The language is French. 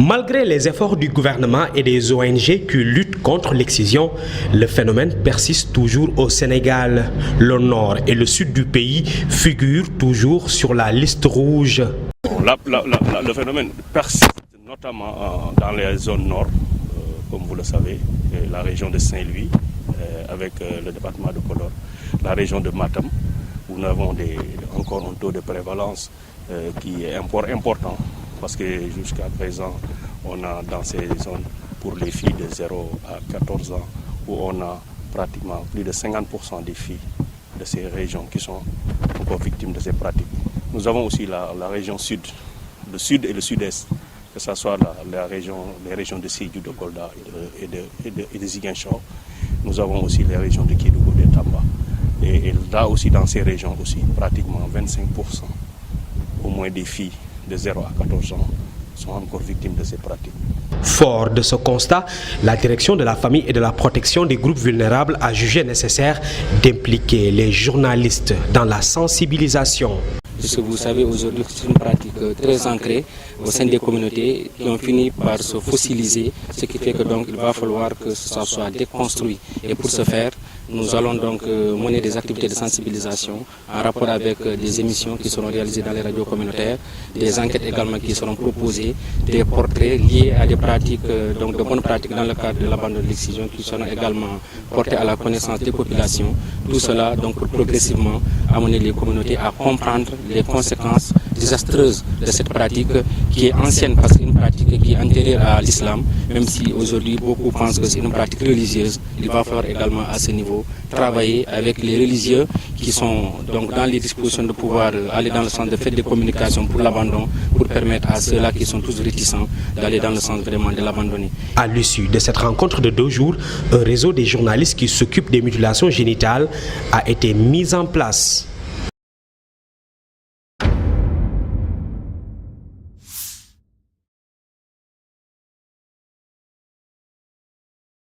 Malgré les efforts du gouvernement et des ONG qui luttent contre l'excision, le phénomène persiste toujours au Sénégal. Le nord et le sud du pays figurent toujours sur la liste rouge. Le phénomène persiste notamment dans les zones nord, comme vous le savez, la région de Saint-Louis avec le département de Podor, la région de Matam, où nous avons encore un taux de prévalence qui est important. Parce que jusqu'à présent, on a dans ces zones, pour les filles de 0 à 14 ans, où on a pratiquement plus de 50% des filles de ces régions qui sont encore victimes de ces pratiques. Nous avons aussi la région sud, le sud et le sud-est, que ce soit les régions de Sédhiou, de Kolda et de Ziguinchor. Nous avons aussi les régions de Kédougou, de Tamba. Et là aussi, dans ces régions aussi, pratiquement 25% au moins des filles de 0 à 14 ans sont encore victimes de ces pratiques. Fort de ce constat, la direction de la famille et de la protection des groupes vulnérables a jugé nécessaire d'impliquer les journalistes dans la sensibilisation. Puisque vous savez, aujourd'hui, c'est une pratique très ancrée au sein des communautés qui ont fini par se fossiliser, ce qui fait que donc il va falloir que ça soit déconstruit. Et pour ce faire, nous allons donc mener des activités de sensibilisation en rapport avec des émissions qui seront réalisées dans les radios communautaires, des enquêtes également qui seront proposées, des portraits liés à des pratiques, donc de bonnes pratiques dans le cadre de l'abandon de l'excision qui seront également portés à la connaissance des populations. Tout cela donc pour progressivement amener les communautés à comprendre les conséquences désastreuses de cette pratique qui est ancienne parce que c'est une pratique qui est antérieure à l'islam, même si aujourd'hui beaucoup pensent que c'est une pratique religieuse. Il va falloir également à ce niveau travailler avec les religieux qui sont donc dans les dispositions de pouvoir aller dans le sens de faire des communications pour l'abandon, pour permettre à ceux-là qui sont tous réticents d'aller dans le sens vraiment de l'abandonner. À l'issue de cette rencontre de 2 jours, un réseau des journalistes qui s'occupent des mutilations génitales a été mis en place.